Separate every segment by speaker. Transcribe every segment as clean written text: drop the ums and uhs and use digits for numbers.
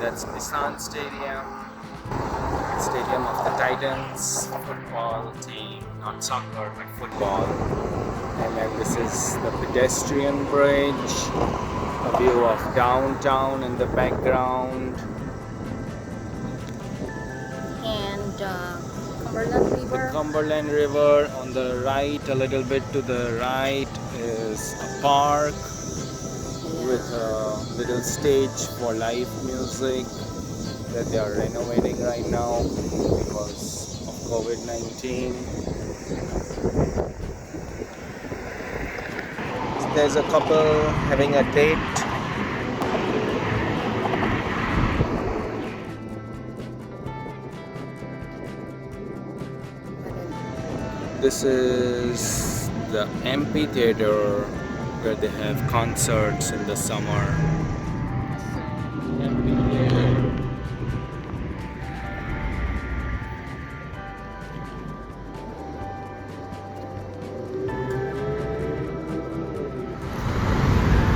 Speaker 1: That's Nissan Stadium. Stadium of the Titans football team, not soccer but football. And then this is the pedestrian bridge, a view of downtown in the background.
Speaker 2: And Cumberland
Speaker 1: The
Speaker 2: River.
Speaker 1: Cumberland River on the right, a little bit to the right is a park with a little stage for live music that they are renovating right now because of COVID-19. There's a couple having a date. This is the amphitheater where they have concerts in the summer.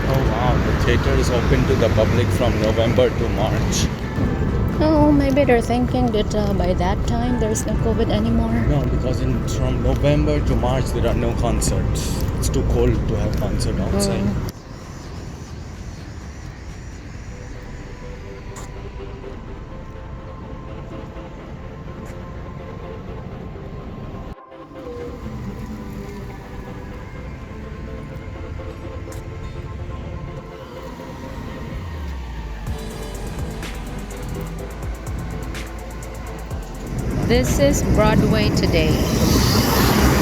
Speaker 1: Oh wow, the theater is open to the public from November to March.
Speaker 2: Oh, maybe they're thinking that by that time there's no COVID anymore.
Speaker 1: No, because from November to March there are no concerts. It's too cold to have concert outside.
Speaker 2: This is Broadway today.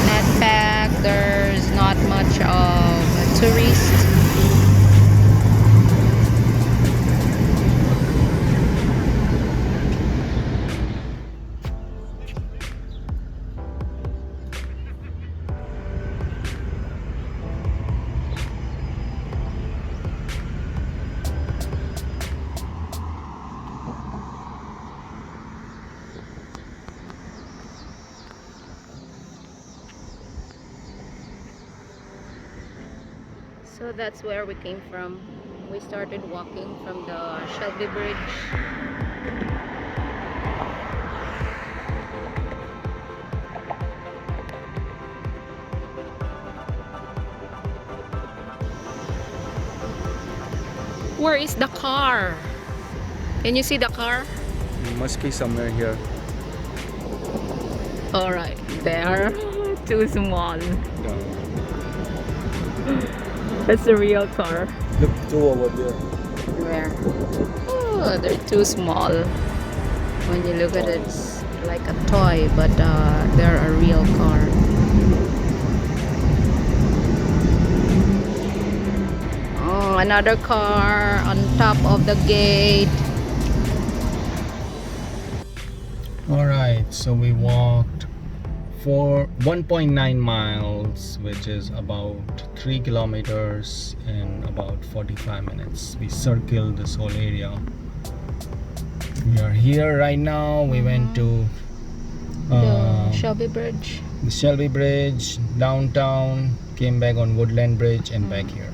Speaker 2: Net packed, there's not much of a tourist. So that's where we came from. We started walking from the Shelby Bridge. Where is the car? Can you see the car?
Speaker 1: It must be somewhere here.
Speaker 2: Alright, there. Too small.
Speaker 1: No.
Speaker 2: That's a real car.
Speaker 1: Look, two over there.
Speaker 2: Where? Oh, they're too small. When you look at it, it's like a toy, but they're a real car. Oh, another car on top of the gate.
Speaker 1: Alright, so we walked for 1.9 miles, which is about 3 kilometers in about 45 minutes. We circled this whole area. We are here right now. We went to
Speaker 2: The Shelby Bridge.
Speaker 1: the Shelby Bridge, downtown, came back on Woodland Bridge and back here.